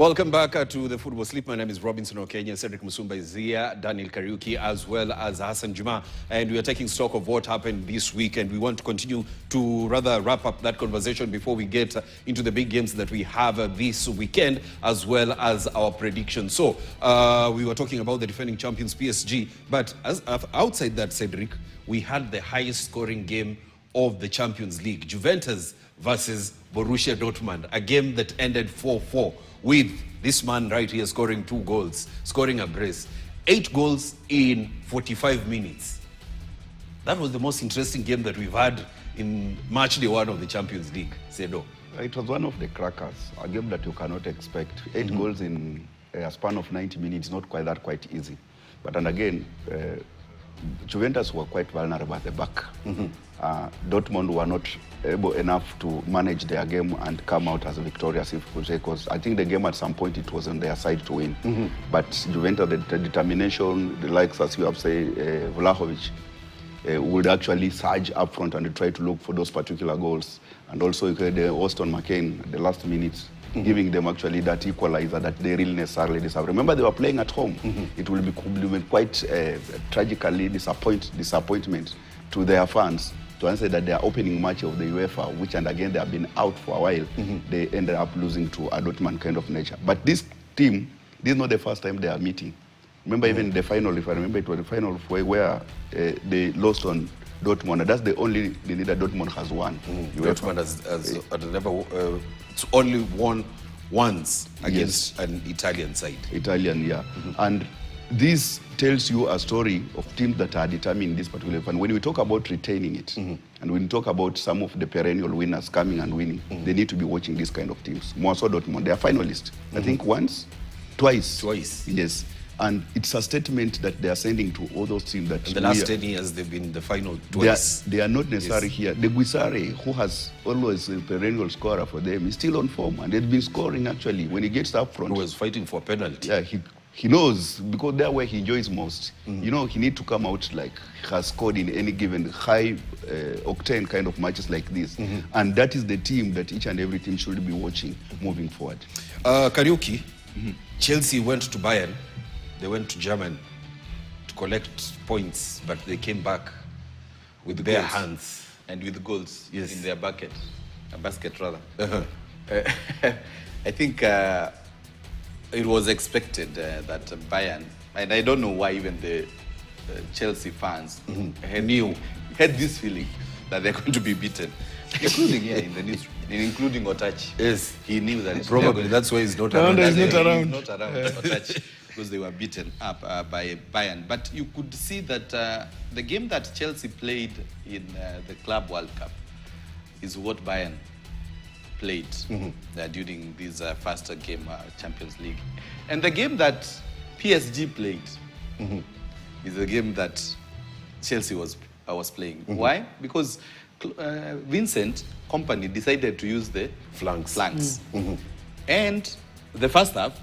Welcome back to the Football Sleep. My name is Robinson Okenya. Cedric Musumba is here, Daniel Kariuki, as well as Hassan Juma. And we are taking stock of what happened this week. And we want to continue to rather wrap up that conversation before we get into the big games that we have this weekend, as well as our predictions. So we were talking about the defending champions, PSG. But outside that, Cedric, we had the highest scoring game of the Champions League. Juventus versus Borussia Dortmund, a game that ended 4-4. With this man right here scoring 2 goals, scoring a brace. 8 goals in 45 minutes. That was the most interesting game that we've had in match day 1 of the Champions League. Sedo. It was one of the crackers, a game that you cannot expect. 8 goals in a span of 90 minutes, not quite easy. But and again, Juventus were quite vulnerable at the back. Dortmund were not able enough to manage their game and come out as victorious, if you could say, because I think the game at some point it was on their side to win. But Juventus, the determination, the likes, as you have said, Vlahovic, would actually surge up front and try to look for those particular goals. And also the Austin McCain, the last minutes, giving them actually that equalizer that they really necessarily deserve. Remember, they were playing at home. It will be quite tragically disappointment to their fans to answer that their opening match of the UEFA, which and again they have been out for a while, they ended up losing to a Dortmund kind of nature. But this team, this is not the first time they are meeting. Remember even the final, if I remember, it was the final where they lost on Dortmund. And that's the only league that Dortmund has won. Dortmund has never, it's only won once against an Italian side. Italian, yeah. And this tells you a story of teams that are determined in this particular event. When we talk about retaining it, and when we talk about some of the perennial winners coming and winning, they need to be watching this kind of teams. More so Dortmund, they are finalists. I think once, twice. Yes. And it's a statement that they are sending to all those teams that... In the last 10 years, they've been in the final twice. They are not necessarily here. The Guisare, who has always a perennial scorer for them, is still on form. And they've been scoring, actually, when he gets up front. He was fighting for a penalty. Yeah, he knows, because that's where he enjoys most. You know, he needs to come out like he has scored in any given high-octane kind of matches like this. And that is the team that each and every team should be watching moving forward. Kariuki, Chelsea went to Bayern. They went to Germany to collect points, but they came back with bare hands. And with goals in their basket rather. I think it was expected that Bayern, and I don't know why even the Chelsea fans had this feeling that they're going to be beaten, including in the news, including Otachi. Yes, he knew that. Probably that's why he's not around. He's not around Otachi, because they were beaten up by Bayern. But you could see that the game that Chelsea played in the Club World Cup is what Bayern played during this first game, Champions League. And the game that PSG played is the game that Chelsea was playing. Why? Because Vincent Kompany decided to use the flanks. And the first half,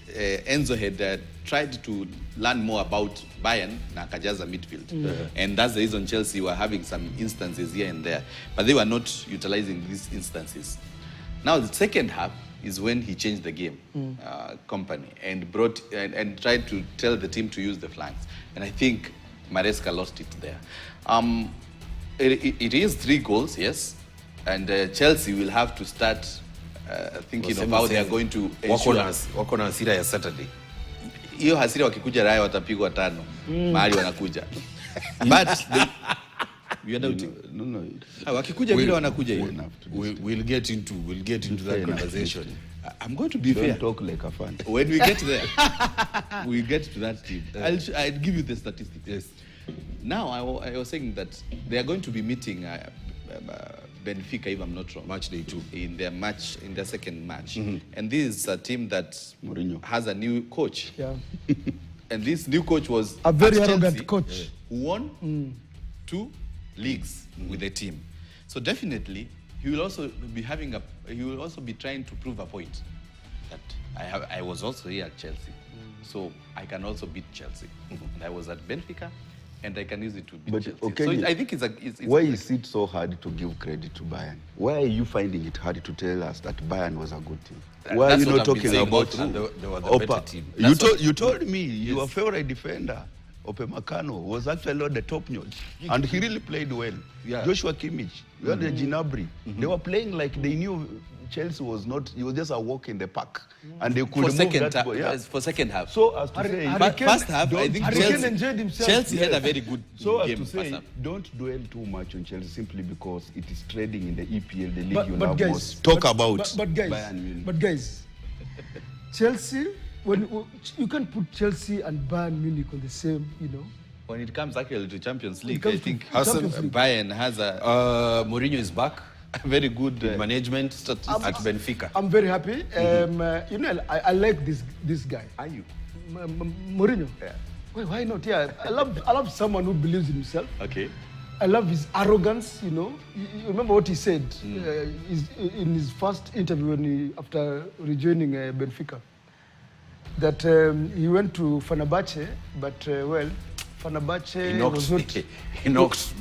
Enzo had tried to learn more about Bayern na akajaza midfield. And that's the reason Chelsea were having some instances here and there. But they were not utilizing these instances. Now the second half is when he changed the game, Kompany, and brought and tried to tell the team to use the flanks. And I think Maresca lost it there. It is 3 goals, yes. And Chelsea will have to start thinking of how they are going to wako na hasira ya Saturday. Hiyo hasira wakikuja Raya watapigwa 5 mahali wanakuja. But you are doubting. No. Wakikuja vile wanakuja hiyo. We'll get into that conversation. I'm going to be fair. Don't talk like a fan. When we get there, we get to that team. I'll give you the statistics. Yes. Now I was saying that they are going to be meeting Benfica, if I'm not wrong, match day 2 in their second match. And this is a team that Mourinho has a new coach. Yeah. And this new coach was a very arrogant coach who won 2 leagues with the team. So definitely he will also be trying to prove a point that I was also here at Chelsea. So I can also beat Chelsea. And I was at Benfica and I can use it to beat But, Chelsea. okay, So I think it's why is it so hard to give credit to Bayern? Why are you finding it hard to tell us that Bayern was a good team? Why are That's you what not I've been talking saying about all through. They were the better team. You told me your favorite defender, Ope Makano, was actually the top notch, and he really played well. Yeah. Joshua Kimmich, you had the Gnabry. They were playing like they knew Chelsea was not. It was just a walk in the park, and they could for move second that ball. Yeah. for second half. So as to say, First half, I think Harry Kane Chelsea, enjoyed himself. Chelsea had a very good so as game to first say, half. don't dwell too much on Chelsea simply because it is trading in the EPL, the league But- you but love guys, most. Talk about But guys, Bayern Munich. but guys, Chelsea. When you can't put Chelsea and Bayern Munich on the same, When it comes actually to Champions League, comes I to think Champions League. Bayern has a Mourinho is back. very good Management at Benfica. I'm very happy. I like this guy. Are you? Mourinho. Yeah. Why not? Yeah, I love someone who believes in himself. Okay. I love his arrogance. You remember what he said in his first interview after rejoining Benfica. That he went to Fenerbahce, but Fenerbahce was not. He knocked.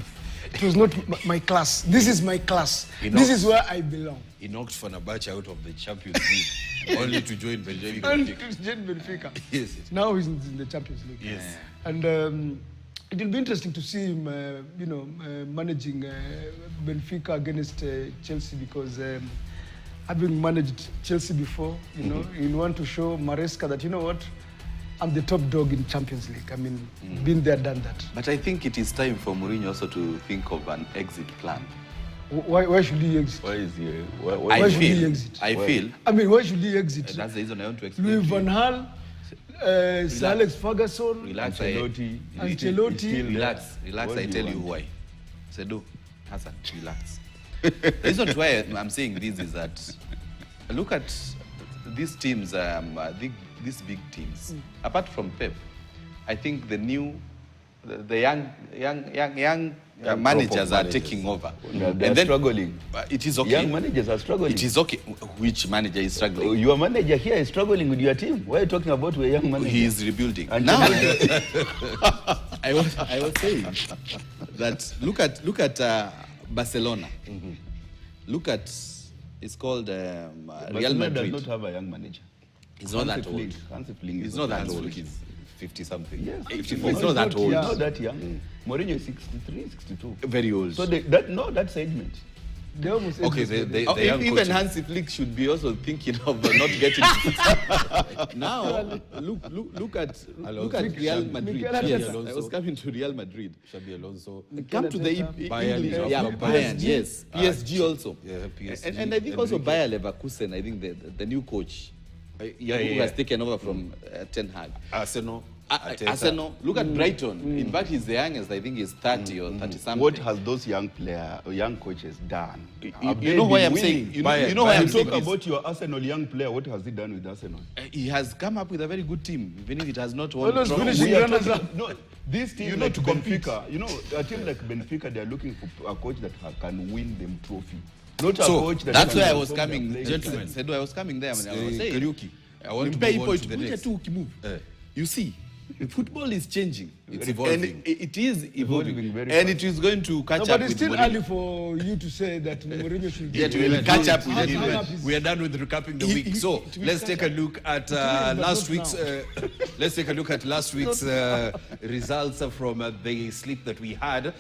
It was not my class. This is my class. This is where I belong. He knocked Fenerbahce out of the Champions League, only to join Benfica. And to join Benfica. Yes. Now he's in the Champions League. Yes. And it will be interesting to see him, managing Benfica against Chelsea because having managed Chelsea before, he'll want to show Maresca that, I'm the top dog in Champions League. I mean, been there, done that. But I think it is time for Mourinho also to think of an exit plan. Why should he exit? Why is he? Why should he exit? I feel I mean, why should he exit? that's the reason I want to explain. Louis to you. Van Gaal, Sir Alex Ferguson, Relax, Ancelotti. Relax. What I do tell you you want? why. Sedu, Hassan, relax. The reason why I'm saying this is that look at these teams, these big teams. Apart from Pep, I think the young managers are taking over. They're struggling. It is okay. Young managers are struggling. It is okay. Which manager is struggling? Your manager here is struggling with your team. Why are you talking about a young manager? He is rebuilding. And Now, I was saying that look at Barcelona. Look at it's called Real Barcelona Madrid. does not have a young manager. He's not that old. Hansi Flick He's is not that Hans old. Flick is 50-something. Yes. He's not that old. Not that young. Mourinho is 63, 62. Very old. So that segment. They almost Okay, exited. the young even coaches. Hansi Flick should be also thinking of not getting. Now look at Real Madrid. Mikel Yes, Arteta. I was coming to Real Madrid. Xabi Alonso. Come to the Bayern is yeah, up there. Bayern, PSG. yes, PSG also. Yeah, PSG. And I think also Enrique. Bayer Leverkusen. I think the new coach who has taken over from Ten Hag. Arsenal. Arteta. Arsenal. Look at Brighton. In fact, he's the youngest. I think he's 30 or 30 something. What has those young coaches done? Have You they know why been I'm saying? winning? You know Bayern. why I'm You saying talk this? about your Arsenal young player. What has he done with Arsenal? He has come up with a very good team, even if it has not won. Always trophies. finishing We are runners talking- up. no, this team like Benfica, a team like Benfica, they are looking for a coach that can win them trophy. Not a So, coach that That's can where I was perform their coming, players. gentlemen. Sedu, I was coming there. I was saying, Kariuki. I want to Mpe move on ipo to the itukuja next. tu ukimove. You see, football is changing. It's evolving. And it is evolving. Evolving very And fast. it is going to catch No, up but it's with still Mourinho. early for you to say that Mourinho should Yeah, go. we will catch up with How him. up is- We are done with recapping the week. So let's take a look at last week's. Let's take a look at last week's results from the sleep that we had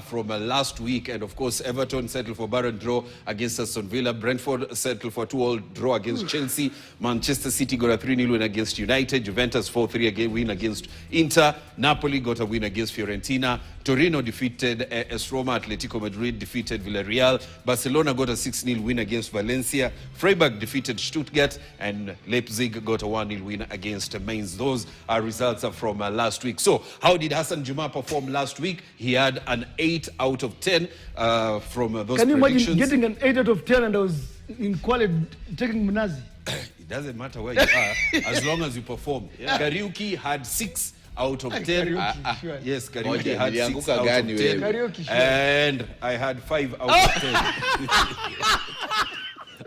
from last week, and of course, Everton settled for barren draw against Aston Villa. Brentford settled for 2-2 draw against Chelsea. Manchester City got a 3-0 win against United. Juventus 4-3 win against Inter. Napoli got a win against Fiorentina. Torino defeated AS Roma. Atletico Madrid defeated Villarreal. Barcelona got a 6-0 win against Valencia. Freiburg defeated Stuttgart, and Leipzig got a 1-0 win against Mainz. Those are results from last week. So how did Hassan Juma perform last week? He had an 8 out of 10 from those Can you predictions. imagine getting an 8 out of 10 and I was in quality taking Mnazi? It doesn't matter where you are, as long as you perform. Kariuki had 6 out of 10. Kariuki, sure. Yes, Kariuki Moja, had 6 nilianguka out of gani 10. wewe? Kariuki, sure. And I had 5 out of 10.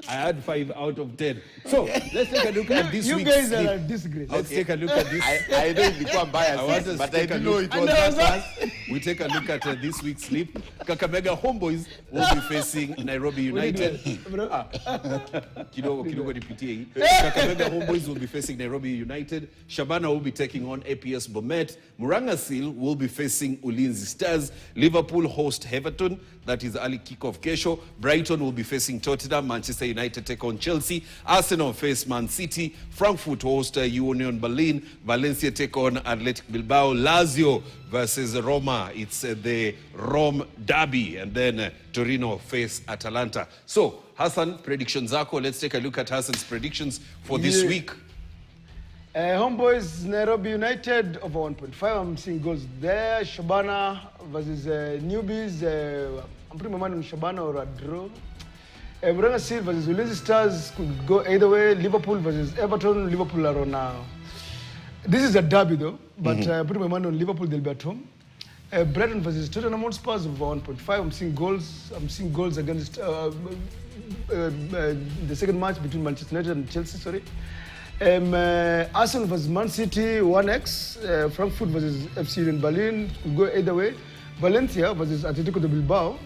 I had 5 out of 10. So let's take a look at this You week's guys sleep. are a disgrace. Let's take a look at this. I know ilikuwa I want bias, us but to I take a didn't know look. it was that. we take a look at this week's slip. Kakamega Homeboys will be facing Nairobi United. Kidogo nipitie hii. Kakamega Homeboys will be facing Nairobi United. Shabana will be taking on APS Bomet. Murang'a Seal will be facing Ulinzi Stars. Liverpool host Everton. That is early kick-off kesho. Brighton will be facing Tottenham. Manchester United take on Chelsea. Arsenal face Man City. Frankfurt host Union Berlin. Valencia take on Athletic Bilbao. Lazio versus Roma. It's the Rome derby. And then Torino face Atalanta. So, Hassan, predictions zako. Let's take a look at Hassan's predictions for this week. Homeboys, Nairobi United over 1.5. I'm seeing goals there. Shabana versus Newbies. I'm putting my money on Shabana or a draw. Murang'a Seal versus Ulinzi Stars could go either way. Liverpool versus Everton. Liverpool are on. This is a derby though, but putting my money on Liverpool, they'll be at home. Brighton versus Tottenham Hotspur over 1.5. I'm seeing goals. I'm seeing goals against the second match between Manchester United and Chelsea. Sorry. Arsenal versus Man City 1x. Frankfurt versus FC Union Berlin could go either way. Valencia versus Atletico de Bilbao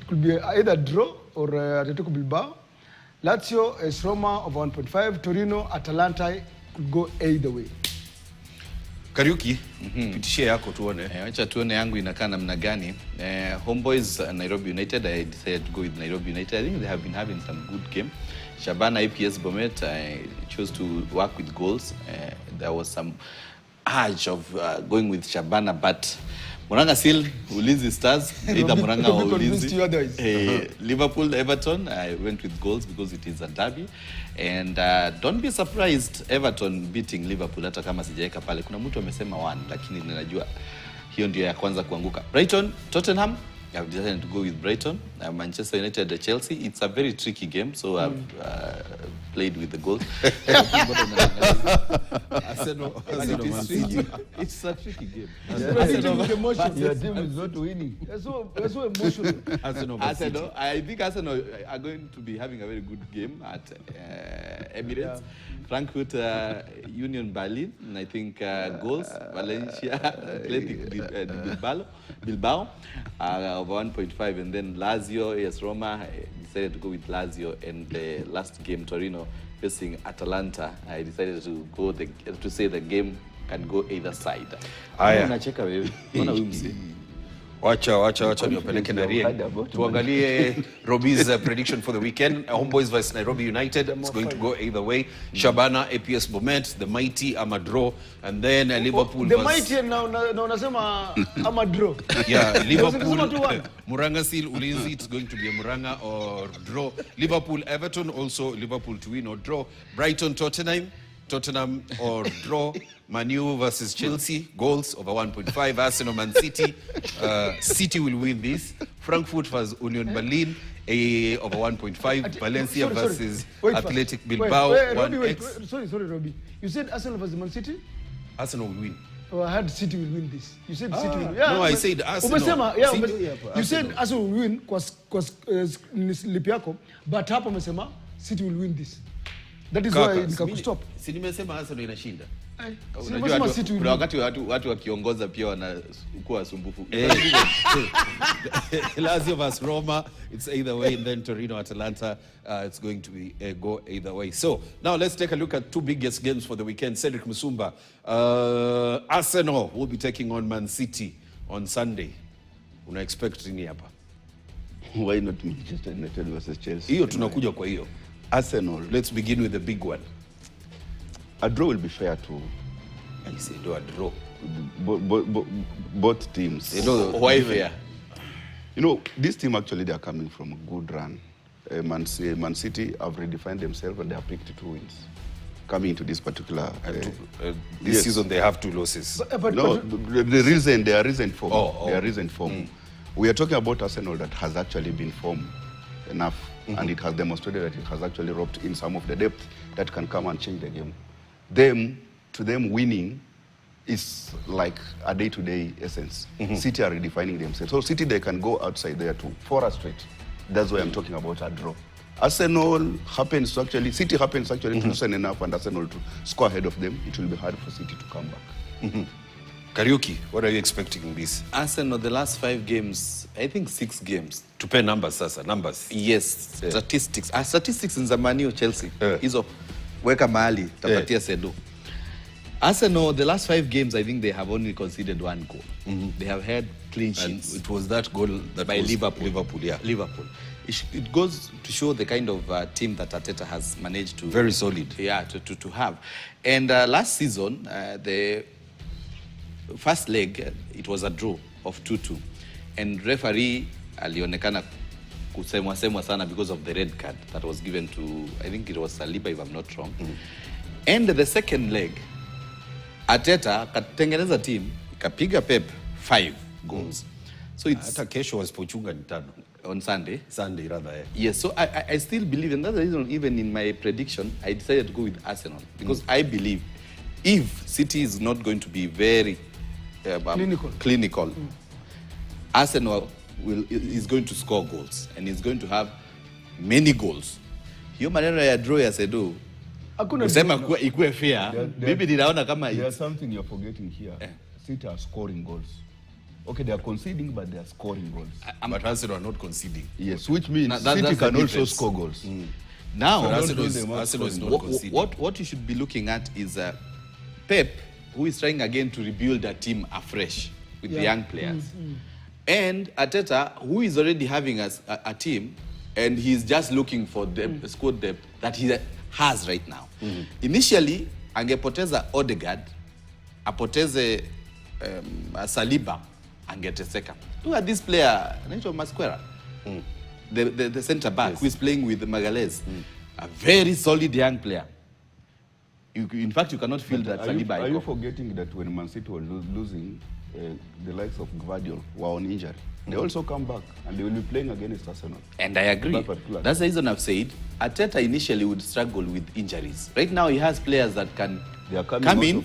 could be either draw or Atletico Bilbao. Lazio is Roma over 1.5. Torino, Atalanta could go either way. Kariuki, pitishie yako tuone. Wacha tuone yangu inakaa namna gani. Homeboys Nairobi United, I decided to go with Nairobi United. I think they have been having some good game. Shabana APS Bomet, I chose to work with goals. There was some urge of going with Shabana, but Murang'a Seal, Ulinzi Stars, either Murang'a or Ulinzi. Liverpool, Everton, I went with goals because it is a derby. And don't be surprised Everton beating Liverpool hata kama sijaeka pale. Kuna mtu amesema 1 lakini ninajua hiyo ndio ya kwanza kuanguka. Brighton, Tottenham, I've decided to go with Brighton. Manchester United, Chelsea. It's a very tricky game, so I've played with the goals. It's a tricky game. Your team is not winning. That's so emotional. Arsenal, I think Arsenal are going to be having a very good game at Emirates. Yeah. Frankfurt, Union Berlin, and I think goals, Valencia, Athletic Bilbao, over 1.5, and then Lazio, yes, Roma, I decided to go with Lazio, and the last game, Torino, facing Atalanta, I decided to go to say the game can go either side. Unacheka wewe. Unaona huyu mzee. Wacha niwapeleke na Rien. Tuangalie Robbie's prediction for the weekend. Homeboys versus Nairobi United. It's going to go either way. Shabana, APS Bomet, the mighty Amadro, and then Liverpool the mighty now unasema Amadro. Yeah, Liverpool, Murang'a Seal, Ulinzi, it's going to be a Murang'a or draw. Liverpool, Everton, also Liverpool to win or draw. Brighton, Tottenham or draw. Manu versus Chelsea, goals over 1.5. Arsenal, Man City. City will win this. Frankfurt versus Union Berlin, over 1.5. Valencia versus Athletic Bilbao, 1x. Sorry, Robbie. You said Arsenal versus Man City? Arsenal will win. Oh, I heard City will win this. You said City will win. Yeah, no, I said Arsenal. You said Arsenal will win kwa slip yako, but hapa umesema City will win this. That is why nikakustop. Si nimesema Arsenal inashinda. Unajua kuna wakati watu wakiongoza pia wanakuwa wasumbufu. Lazio versus Roma, it's either way, and then Torino, Atalanta, it's going to be go either way. So now let's take a look at two biggest games for the weekend. Cedric Musumba, Arsenal will be taking on Man City on Sunday. Una expect nini hapa? Why not Manchester United versus Chelsea? Hiyo tunakuja kwa hiyo. Arsenal. Let's begin with the big one. A draw will be fair to. I say do a draw. Both teams. You know why fair? You know, this team actually they are coming from a good run. Man City have redefined themselves and they have picked 2 wins. Coming into this particular this season they have 2 losses. The reason they are recent form. They are recent form. We are talking about Arsenal that has actually been formed enough, and it has demonstrated that it has actually roped in some of the depth that can come and change the game. To them winning is like a day-to-day essence. City are redefining themselves. So City, they can go outside there to 4 straight. That's why I'm talking about a draw. Arsenal happens to actually, City happens actually to loosen enough and Arsenal to score ahead of them. It will be hard for City to come back. Kariuki, what are you expecting in this? Arsenal, the last 5 games, I think 6 games. To pay numbers, sasa, numbers. Yes, statistics. Statistics in Zamani or Chelsea. Hizo weka mahali, tapatia Sedo. Arsenal, the last 5 games, I think they have only conceded 1 goal. They have had clean sheets. It was that goal that by was Liverpool. Liverpool. It goes to show the kind of team that Arteta has managed to... Very solid. Yeah, to have. And last season, the first leg, it was a draw of 2-2. And referee alionekana kusemwa sana because of the red card that was given to, I think it was Saliba, if I'm not wrong. And the second leg, Arteta katengeneza team, ikapiga Pep 5 goals. So it's... Hata kesho wasipochunga ni 5. On Sunday. Sunday, rather. Yes, so I still believe, and that's the reason even in my prediction, I decided to go with Arsenal. Because I believe if City is not going to be very clinical, Arsenal is going to score goals and is going to have many goals. Hiyo maneno ya draw ya Sedo, kusema ikuwe fair, bibi ninaona kama there's something you're forgetting here. City are scoring goals. Okay, they are conceding, but they are scoring goals. But Arsenal are not conceding. Yes, which means City can also score goals. Now, Arsenal is not conceding. What you should be looking at is Pep, who is trying again to rebuild a team afresh with the young players. And Arteta, who is already having a team, and he's just looking for the squad depth that he has right now. Initially, angepoteza Odegaard, apoteze Saliba, angeteseka. Look at this player, anaitwa Masquera, the center back, who is playing with Magalhaes, a very solid young player. In fact, you cannot feel that Saliba. Are you forgetting that when Man City was losing, the likes of Gvardiol were on injury? They also come back and they will be playing against Arsenal. And I agree. That's the reason I've said Arteta initially would struggle with injuries. Right now he has players that can come in.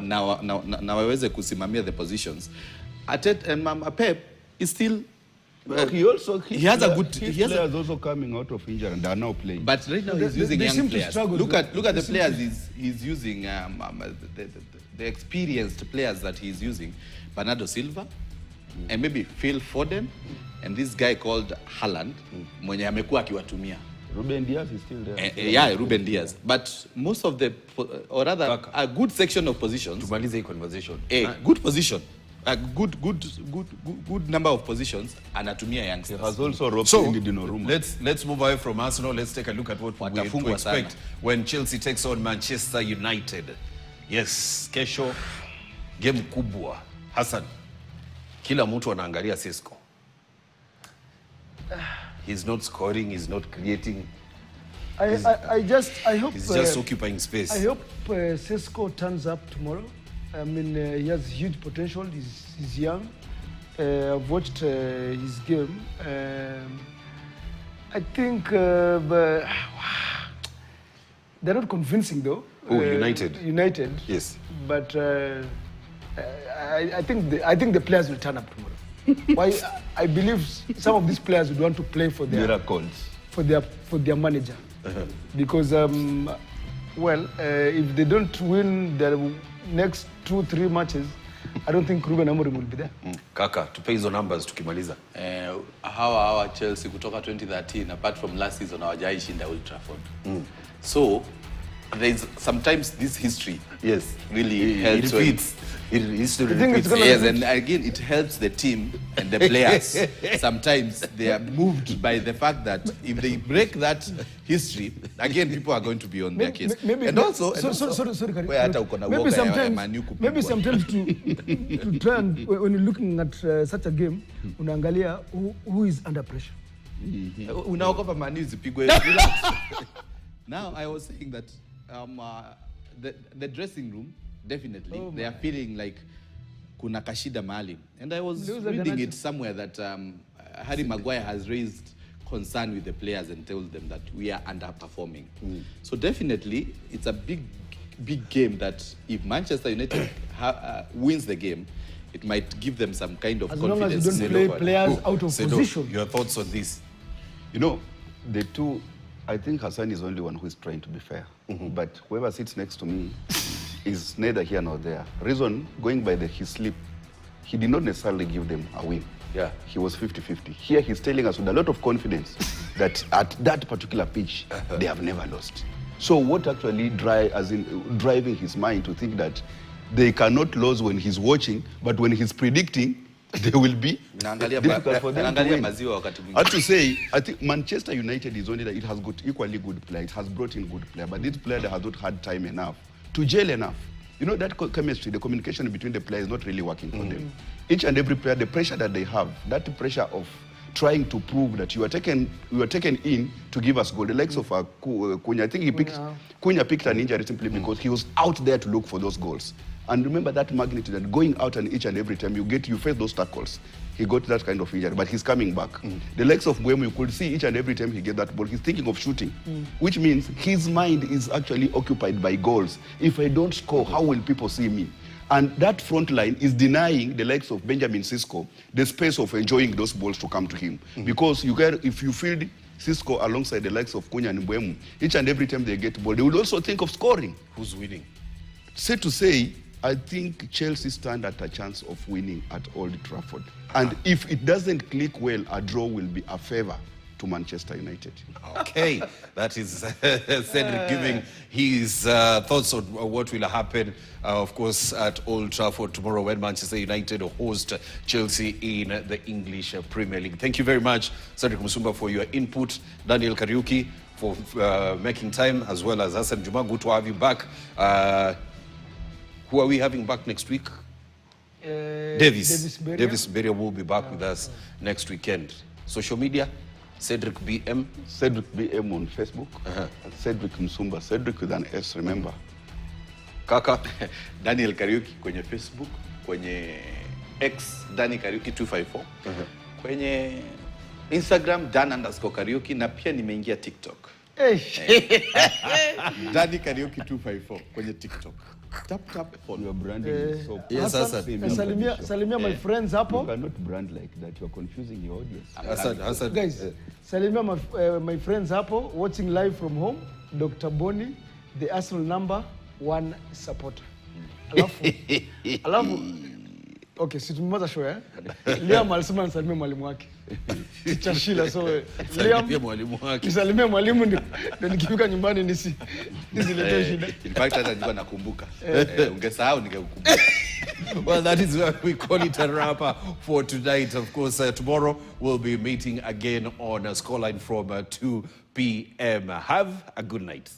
Now waweze kusimamia the positions. Arteta and Pep is still. He has a good. Players also coming out of injury and they are now playing. But right now he's using young players. Look at the players he's using. The experienced players that he's using. Bernardo Silva. And maybe Phil Foden and this guy called Haaland, mwenye amekuwa akiwatumia. Ruben Diaz is still there. Yeah, Ruben Diaz. But most of the, or rather, a good section of positions. Tumalize hii conversation. A good position, a good number of positions, anatumia youngsters. He has also robbed Donnarumma. Let's move away from Arsenal. Let's take a look at what we to expect when Chelsea takes on Manchester United. Yes, kesho game kubwa. Hassan. Kila mtu anaangalia Sesko. He's not scoring, he's not creating. I hope he's just occupying space. I hope Sesko turns up tomorrow. I mean, he has huge potential. He's young. I've watched his game. I think they're not convincing though. United. United. Yes. But I think the players will turn up tomorrow. Why? I believe some of these players would want to play for their miracles, for their manager, because if they don't win their next 2-3 matches, I don't think Ruben Amorim will be there. Kaka, tupe hizo numbers tukimaliza. Hawa Chelsea kutoka 2013 apart from last season hawajaishinda Old Trafford. So there's sometimes this history really helps. Yes, and again it helps the team and the players. Sometimes they are moved by the fact that if they break that history, again people are going to be on their case. Maybe sometimes to try and when you're looking at such a game, unaangalia who is under pressure. Unaogopa Man U zipigwe. Relax. Now I was saying that the dressing room, definitely, they are feeling like kuna kashida mahali. And I was reading it somewhere that Harry Maguire has raised concern with the players and told them that we are underperforming. So definitely, it's a big game that if Manchester United wins the game, it might give them some kind of confidence. As long as you don't play players out of position. Your thoughts on this? You know, the two, I think Hassan is the only one who is trying to be fair. But whoever sits next to me is neither here nor there. Reason, going by his sleep, he did not necessarily give them a win. Yeah. He was 50-50. Here he's telling us with a lot of confidence that at that particular pitch, they have never lost. So what actually driving his mind to think that they cannot lose when he's watching, but when he's predicting, they will be difficult for them to win. I have to say, I think Manchester United is only that it has got equally good players. It has brought in good players, but this player has not had time enough to gel enough. You know, that chemistry, the communication between the players is not really working for them. Each and every player, the pressure that they have, that pressure of trying to prove that you are taken in to give us goal. The likes of Cunha, I think Cunha picked an injury simply because he was out there to look for those goals. And remember that magnitude, and going out and each and every time you face those tackles, he got that kind of injury, but he's coming back. The likes of Mbeumo, you could see each and every time he get that ball, he's thinking of shooting, which means his mind is actually occupied by goals. If I don't score, how will people see me? And that front line is denying the likes of Benjamin Sesko the space of enjoying those balls to come to him. Because if you field Sesko alongside the likes of Cunha and Mbeumo, each and every time they get ball, they will also think of scoring. Who's winning? Safe to say, I think Chelsea stand at a chance of winning at Old Trafford. And if it doesn't click well, a draw will be a favor to Manchester United. Okay, that is Cedric giving his thoughts on what will happen, of course, at Old Trafford tomorrow when Manchester United host Chelsea in the English Premier League. Thank you very much, Cedric Musumba, for your input. Daniel Kariuki for making time, as well as Hassan Juma. Good to have you back. Who are we having back next week? Davis Beria will be back with us next weekend. Social media, Cedric BM. Cedric BM on Facebook. Cedric Musumba. Cedric with an S, remember. Kaka. Daniel Kariuki kwenye Facebook, kwenye X, Dani Kariuki 254. Kwenye Instagram, Dan_Kariuki, na pia nimeingia TikTok. Dani Kariuki 254 kwenye TikTok. Tap follow. Your branding is so yes, Salimia my friends hapo. You cannot brand like that. You are confusing your audience. Hassan. Guys, salimia my friends hapo watching live from home. Dr. Boni, the Arsenal #1 supporter. Alafu okay, si tumemaliza show Liam alisema nisalimie mwalimu wake. Teacher Sheila, so Liam mwalimu wake. Nisalimie mwalimu ndio nikifika nyumbani nisilete shida. In fact hata nilikuwa nakumbuka. Ungesahau ningekukumbuka. Well, that is where we call it a wrapper for tonight. Of course, tomorrow we'll be meeting again on Scoreline from 2 p.m. Have a good night.